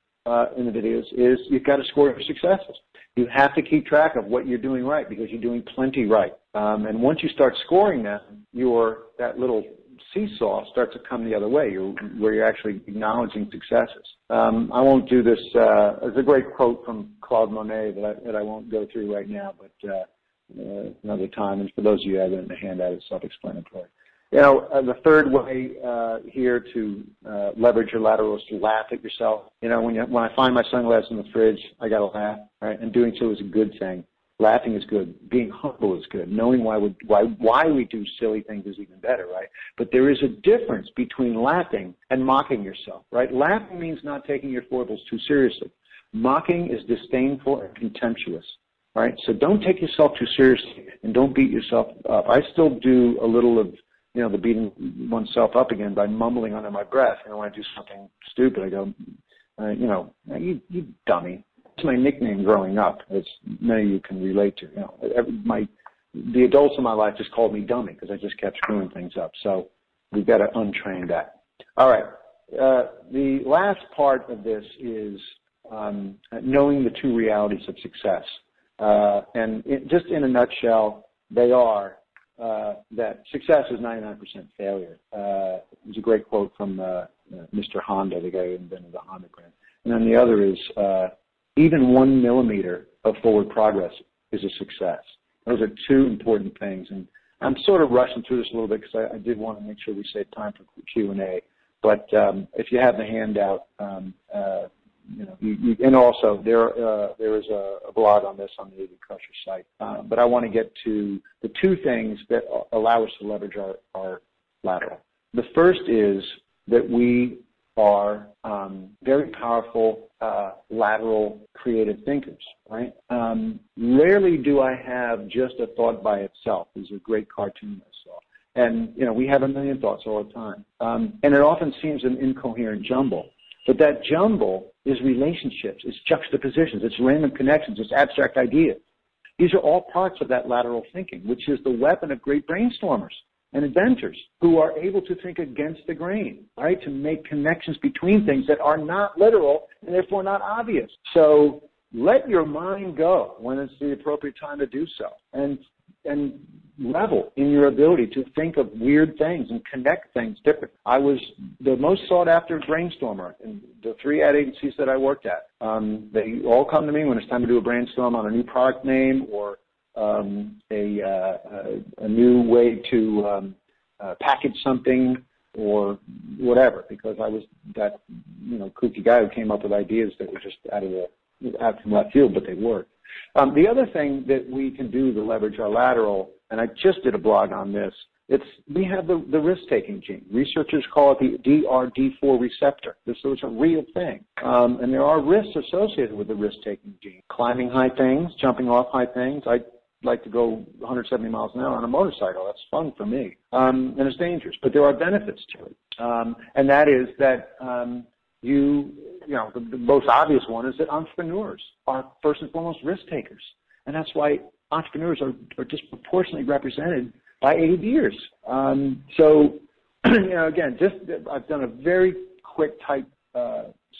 in the videos is you've got to score your successes. You have to keep track of what you're doing right, because you're doing plenty right. And once you start scoring them, that little seesaw starts to come the other way, where you're actually acknowledging successes. I won't do this. There's a great quote from Claude Monet that I won't go through right now, but another time. And for those of you who have it in the handout, it's self-explanatory. You know, the third way here to leverage your lateral is to laugh at yourself. You know, when I find my sunglasses in the fridge, I got to laugh, right? And doing so is a good thing. Laughing is good. Being humble is good. Knowing why we do silly things is even better, right? But there is a difference between laughing and mocking yourself, right? Laughing means not taking your foibles too seriously. Mocking is disdainful and contemptuous, right? So don't take yourself too seriously and don't beat yourself up. I still do a little of, the beating oneself up again by mumbling under my breath. When I do something stupid, I go, you dummy. It's my nickname growing up, as many of you can relate to. The adults in my life just called me dummy because I just kept screwing things up. So we've got to untrain that. All right. The last part of this is knowing the 2 realities of success. Just in a nutshell, they are that success is 99% failure. There's a great quote from Mr. Honda, the guy who invented the Honda brand. And then the other is, even 1 millimeter of forward progress is a success. Those are 2 important things. And I'm sort of rushing through this a little bit because I did want to make sure we save time for Q&A. But if you have the handout, and also there is a blog on this on the AD Crusher site. But I want to get to the 2 things that allow us to leverage our lateral. The first is that we are very powerful lateral creative thinkers, right? Rarely do I have just a thought by itself. There's a great cartoon I saw. And, we have a million thoughts all the time. And it often seems an incoherent jumble. But that jumble is relationships, it's juxtapositions, it's random connections, it's abstract ideas. These are all parts of that lateral thinking, which is the weapon of great brainstormers and inventors who are able to think against the grain, right, to make connections between things that are not literal and therefore not obvious. So let your mind go when it's the appropriate time to do so, and revel in your ability to think of weird things and connect things different. I was the most sought-after brainstormer in the 3 ad agencies that I worked at. They all come to me when it's time to do a brainstorm on a new product name or a new way to package something or whatever, because I was that kooky guy who came up with ideas that were just out from left field, but they worked. The other thing that we can do to leverage our lateral, and I just did a blog on this, We have the risk-taking gene. Researchers call it the DRD4 receptor. This is a real thing. And there are risks associated with the risk-taking gene. Climbing high things, jumping off high things. I like to go 170 miles an hour on a motorcycle. That's fun for me. And it's dangerous, but there are benefits to it. And that is that the most obvious one is that entrepreneurs are first and foremost risk takers. And that's why entrepreneurs are disproportionately represented by ADers. So, again, I've done a very quick type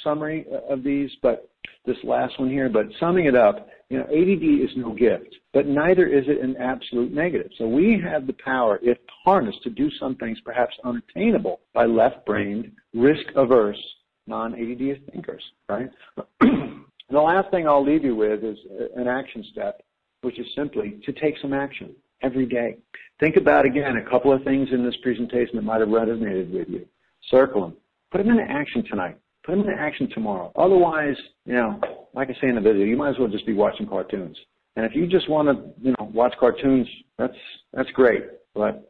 summary of these, but this last one here, but summing it up, ADD is no gift, but neither is it an absolute negative. So we have the power, if harnessed, to do some things perhaps unattainable by left-brained, risk-averse, non-ADD thinkers, right? The last thing I'll leave you with is an action step, which is simply to take some action every day. Think about, again, a couple of things in this presentation that might have resonated with you. Circle them. Put them into action tonight. Put them into action tomorrow. Otherwise, like I say in the video, you might as well just be watching cartoons. And if you just want to, watch cartoons, that's great. But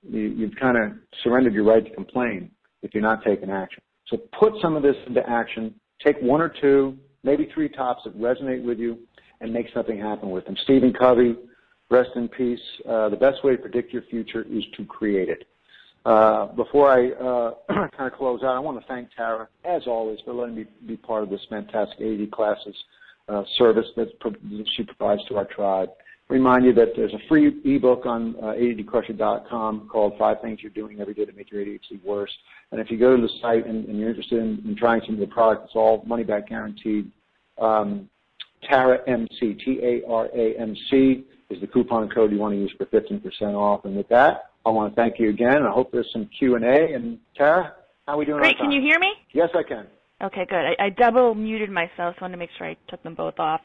you've kind of surrendered your right to complain if you're not taking action. So put some of this into action. Take one or two, maybe three tops that resonate with you, and make something happen with them. Stephen Covey, rest in peace. The best way to predict your future is to create it. Before I kind of close out, I want to thank Tara, as always, for letting me be part of this fantastic AD Classes service that she provides to our tribe. Remind you that there's a free ebook on ADDcrusher.com called 5 Things You're Doing Every Day to Make Your ADHD Worse. And if you go to the site and you're interested in trying some of the product, it's all money-back guaranteed. TARAMC, TARAMC is the coupon code you want to use for 15% off. And with that, I want to thank you again. I hope there's some Q&A. And Tara, how are we doing? Great. Can you hear me? Yes, I can. Okay, good. I double muted myself, so I wanted to make sure I took them both off.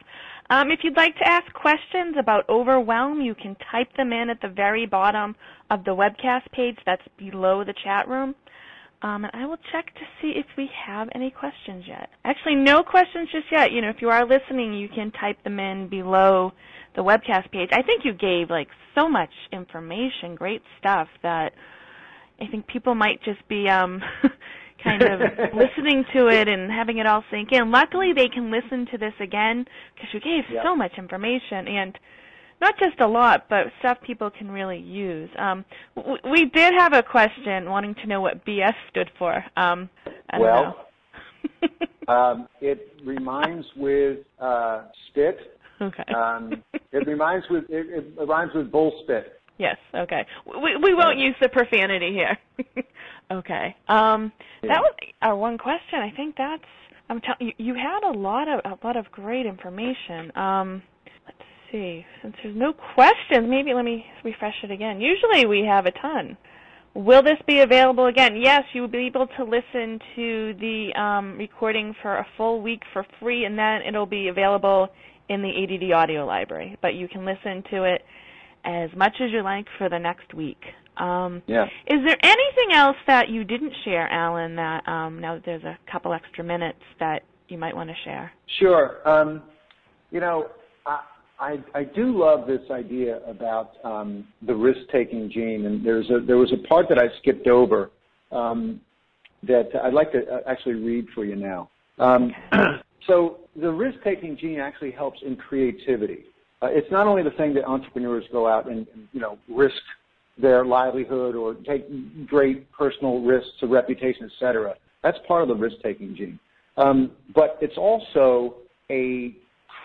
If you'd like to ask questions about Overwhelm, you can type them in at the very bottom of the webcast page that's below the chat room. And I will check to see if we have any questions yet. Actually, no questions just yet. If you are listening, you can type them in below the webcast page. I think you gave so much information, great stuff, that I think people might just be kind of listening to it and having it all sink in. Luckily, they can listen to this again because you gave so much information, and not just a lot, but stuff people can really use. We did have a question wanting to know what BS stood for. I don't know. It rhymes with spit. Okay. It rhymes with bull spit. Yes. Okay. We won't use the profanity here. Okay. That was our one question. I think that's. I'm telling you had a lot of great information. Let's see. Since there's no questions, maybe let me refresh it again. Usually we have a ton. Will this be available again? Yes, you will be able to listen to the recording for a full week for free, and then it'll be available in the ADD audio library. But you can listen to it as much as you like for the next week. Is there anything else that you didn't share, Alan, that now that there's a couple extra minutes that you might want to share? Sure. I do love this idea about the risk-taking gene, and there was a part that I skipped over that I'd like to actually read for you now. So the risk-taking gene actually helps in creativity. It's not only the thing that entrepreneurs go out and risk their livelihood or take great personal risks to reputation, et cetera. That's part of the risk-taking gene. But it's also a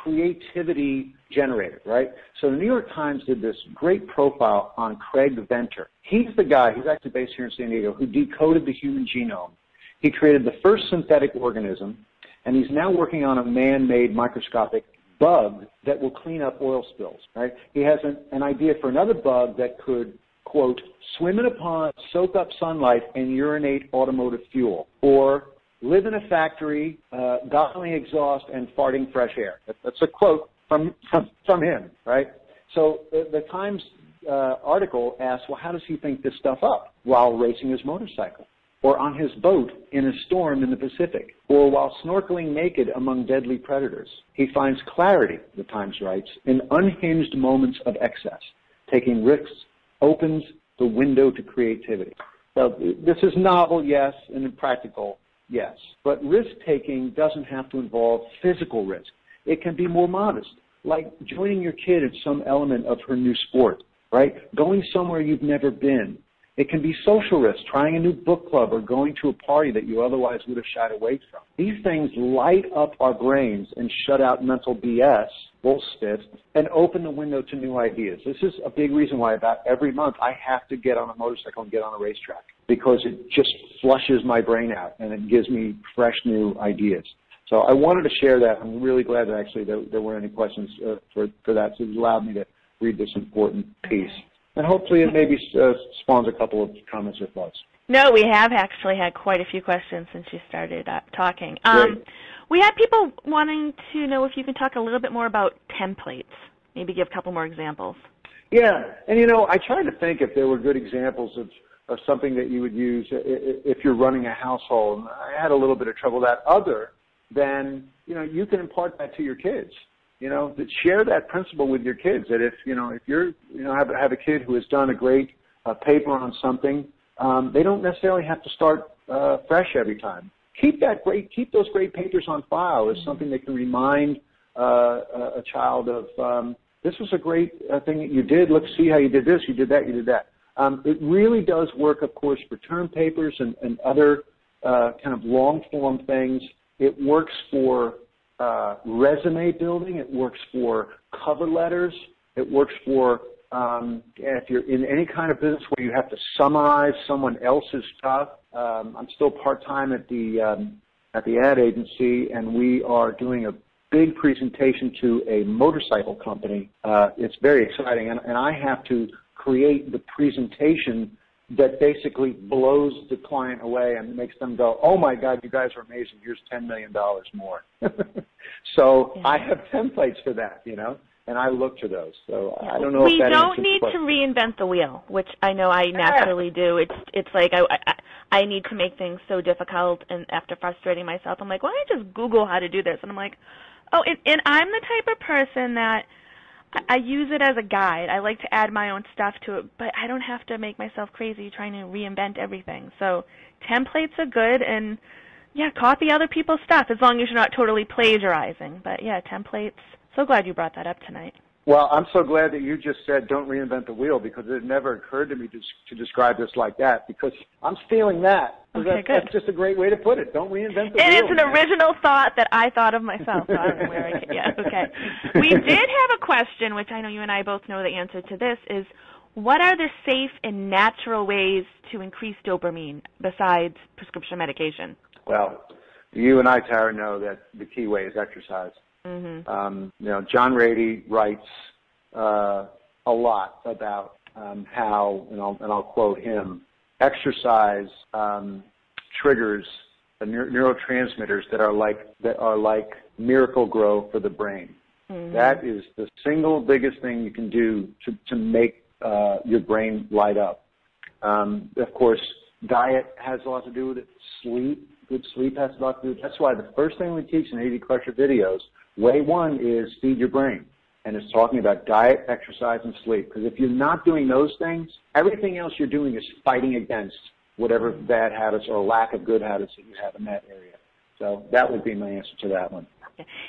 creativity generator, right? So the New York Times did this great profile on Craig Venter. He's the guy, he's actually based here in San Diego, who decoded the human genome. He created the first synthetic organism, and he's now working on a man-made microscopic bug that will clean up oil spills, right? He has an idea for another bug that could, quote, swim in a pond, soak up sunlight, and urinate automotive fuel, or live in a factory, guzzling exhaust and farting fresh air. That's a quote from him, right? So the Times article asks, well, how does he think this stuff up while racing his motorcycle, or on his boat in a storm in the Pacific, or while snorkeling naked among deadly predators? He finds clarity, the Times writes, in unhinged moments of excess. Taking risks opens the window to creativity. So this is novel, yes, and impractical, yes. But risk-taking doesn't have to involve physical risk. It can be more modest, like joining your kid in some element of her new sport, right? Going somewhere you've never been. It can be social risk, trying a new book club or going to a party that you otherwise would have shied away from. These things light up our brains and shut out mental BS, bullshit, and open the window to new ideas. This is a big reason why about every month I have to get on a motorcycle and get on a racetrack, because it just flushes my brain out and it gives me fresh new ideas. So I wanted to share that. I'm really glad that actually there weren't any questions for that, so it allowed me to read this important piece. And hopefully it maybe spawns a couple of comments or thoughts. No, we have actually had quite a few questions since you started talking. We had people wanting to know if you can talk a little bit more about templates, maybe give a couple more examples. Yeah, and you know, I tried to think if there were good examples of something that you would use if you're running a household. I had a little bit of trouble with that, other than, you know, you can impart that to your kids. You know, that share that principle with your kids, that if you're, have a kid who has done a great paper on something, they don't necessarily have to start fresh every time. Keep those great papers on file as something that can remind a child of, this was a great thing that you did. Let's see how you did this, you did that, you did that. It really does work, of course, for term papers and other kind of long-form things. It works for resume building. It works for cover letters. It works for if you're in any kind of business where you have to summarize someone else's stuff. I'm still part-time at the ad agency, and we are doing a big presentation to a motorcycle company. It's very exciting, and I have to create the presentation that basically blows the client away and makes them go, oh my God, you guys are amazing, here's $10 million more. So yeah. I have templates for that, you know, and I look to those. So yeah. I don't know if that answers the question. We don't need to reinvent the wheel, which I know I naturally do. It's like I need to make things so difficult, and after frustrating myself, I'm like, why don't I just Google how to do this? And I'm like, oh, and I'm the type of person that I use it as a guide. I like to add my own stuff to it, but I don't have to make myself crazy trying to reinvent everything. So templates are good, and, yeah, copy other people's stuff as long as you're not totally plagiarizing. But, yeah, templates. So glad you brought that up tonight. Well, I'm so glad that you just said don't reinvent the wheel, because it never occurred to me to describe this like that, because I'm stealing that. Okay, that's just a great way to put it. Don't reinvent the wheel. And it's an original thought that I thought of myself. So I don't know where I get, yeah, okay. We did have a question, which I know you and I both know the answer to this, is what are the safe and natural ways to increase dopamine besides prescription medication? Well, you and I, Tara, know that the key way is exercise. Mm-hmm. You know, John Rady writes a lot about how, and I'll quote him, exercise triggers the neurotransmitters that are like miracle grow for the brain. Mm-hmm. That is the single biggest thing you can do to make your brain light up. Of course, diet has a lot to do with it. Sleep, good sleep has a lot to do with it. That's why the first thing we teach in AD Crusher videos, way one, is feed your brain. And it's talking about diet, exercise, and sleep. Because if you're not doing those things, everything else you're doing is fighting against whatever bad habits or lack of good habits that you have in that area. So that would be my answer to that one.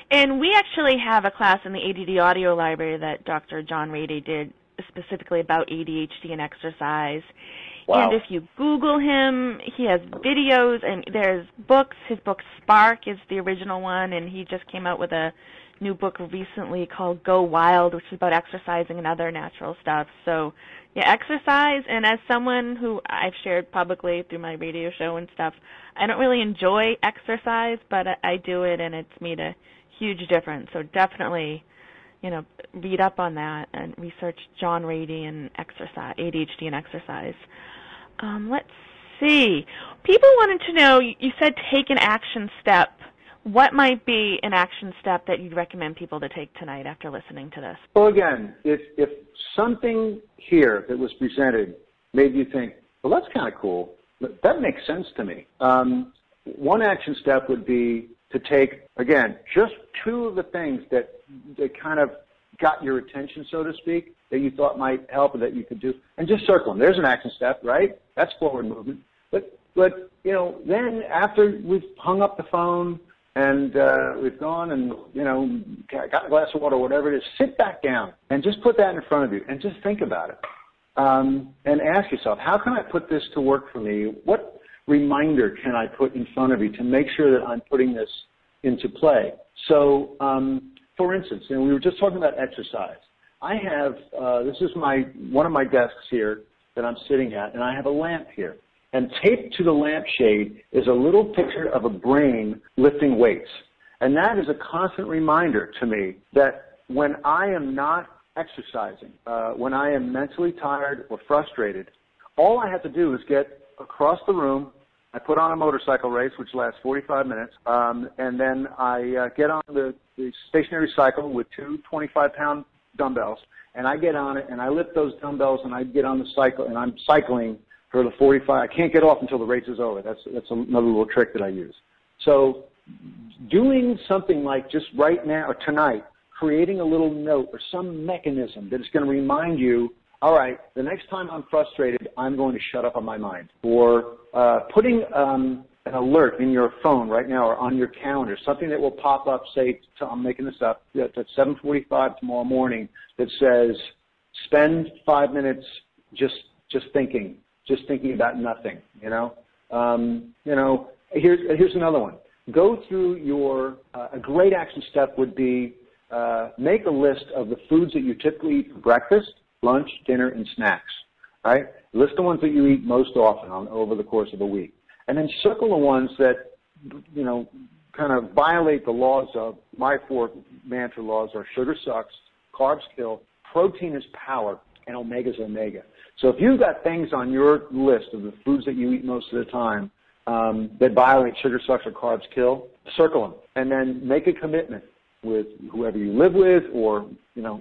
And we actually have a class in the ADD audio library that Dr. John Rady did specifically about ADHD and exercise. Wow. And if you Google him, he has videos and there's books. His book Spark is the original one, and he just came out with a new book recently called Go Wild, which is about exercising and other natural stuff. So, yeah, exercise, and as someone who I've shared publicly through my radio show and stuff, I don't really enjoy exercise, but I do it, and it's made a huge difference. So definitely, you know, read up on that and research John Rady and exercise, ADHD and exercise. Let's see. People wanted to know, you said take an action step. What might be an action step that you'd recommend people to take tonight after listening to this? Well, again, if something here that was presented made you think, well, that's kind of cool, that makes sense to me. One action step would be to take, again, just two of the things that kind of got your attention, so to speak, that you thought might help or that you could do, and just circle them. There's an action step, right? That's forward movement. But you know, then after we've hung up the phone and we've gone and, you know, got a glass of water or whatever it is, sit back down and just put that in front of you and just think about it. And ask yourself, how can I put this to work for me? What reminder can I put in front of you to make sure that I'm putting this into play? So, for instance, you know, we were just talking about exercise. I have, this is one of my desks here that I'm sitting at, and I have a lamp here. And taped to the lampshade is a little picture of a brain lifting weights. And that is a constant reminder to me that when I am not exercising, when I am mentally tired or frustrated, all I have to do is get across the room. I put on a motorcycle race, which lasts 45 minutes, and then I get on the stationary cycle with two 25-pound dumbbells, and I get on it, and I lift those dumbbells, and I get on the cycle, and I'm cycling for the 45. I can't get off until the race is over. That's another little trick that I use. So doing something like just right now or tonight, creating a little note or some mechanism that is going to remind you, all right, the next time I'm frustrated, I'm going to shut up on my mind. Or putting an alert in your phone right now or on your calendar, something that will pop up, say, I'm making this up, at 7:45 tomorrow morning, that says, spend 5 minutes just thinking about nothing, you know. Here's another one. Go through a great action step would be make a list of the foods that you typically eat for breakfast, lunch, dinner, and snacks, right? List the ones that you eat most often over the course of a week. And then circle the ones that, you know, kind of violate the laws of, my 4 mantra laws are sugar sucks, carbs kill, protein is power, and omega's omega. So if you've got things on your list of the foods that you eat most of the time that violate sugar sucks or carbs kill, circle them. And then make a commitment with whoever you live with, or, you know,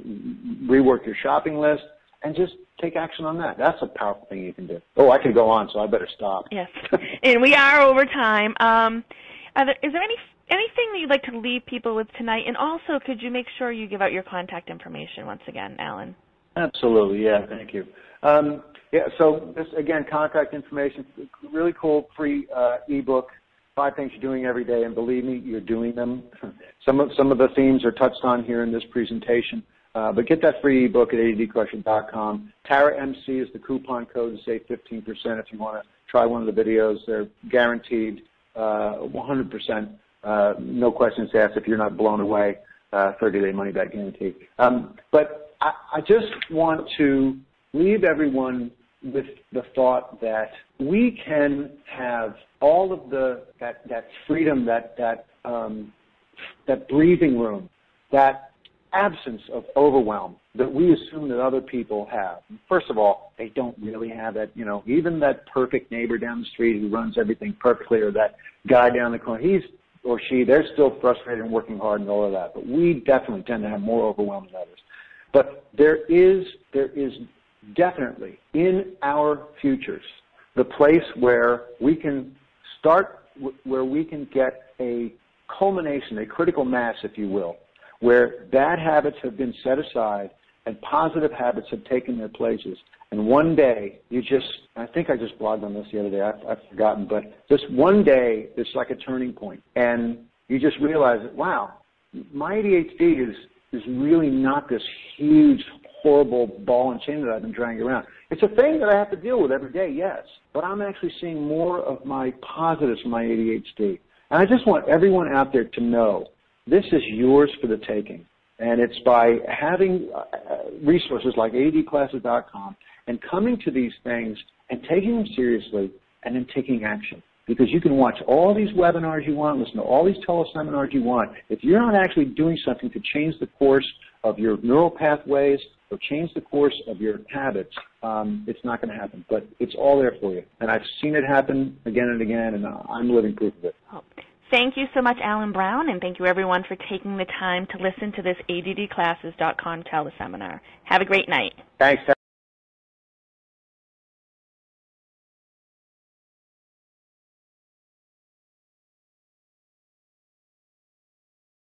rework your shopping list and just take action on that. That's a powerful thing you can do. Oh, I could go on, so I better stop. Yes, and we are over time. Is there anything that you'd like to leave people with tonight? And also, could you make sure you give out your contact information once again, Alan? Absolutely, yeah, thank you. So this, again, contact information, really cool free ebook, 5 things you're doing every day, and believe me, you're doing them. Some of the themes are touched on here in this presentation, but get that free ebook at addquestion.com. TaraMC is the coupon code to save 15% if you want to try one of the videos. They're guaranteed 100%, no questions asked if you're not blown away, 30-day money-back guarantee. But I just want to leave everyone with the thought that we can have all of that freedom, that breathing room, that absence of overwhelm that we assume that other people have. First of all, they don't really have that. You know, even that perfect neighbor down the street who runs everything perfectly, or that guy down the corner, he's or she, they're still frustrated and working hard and all of that. But we definitely tend to have more overwhelm than others. But there is definitely in our futures the place where we can start, where we can get a culmination, a critical mass, if you will, where bad habits have been set aside and positive habits have taken their places. And one day, I think I just blogged on this the other day, I've forgotten, but just one day, it's like a turning point. And you just realize that, wow, my ADHD is really not this huge, horrible ball and chain that I've been dragging around. It's a thing that I have to deal with every day, yes, but I'm actually seeing more of my positives from my ADHD. And I just want everyone out there to know this is yours for the taking. And it's by having resources like addclasses.com and coming to these things and taking them seriously and then taking action. Because you can watch all these webinars you want, listen to all these teleseminars you want. If you're not actually doing something to change the course of your neural pathways or change the course of your habits, it's not going to happen. But it's all there for you. And I've seen it happen again and again, and I'm living proof of it. Oh. Thank you so much, Alan Brown, and thank you, everyone, for taking the time to listen to this addclasses.com teleseminar. Have a great night. Thanks.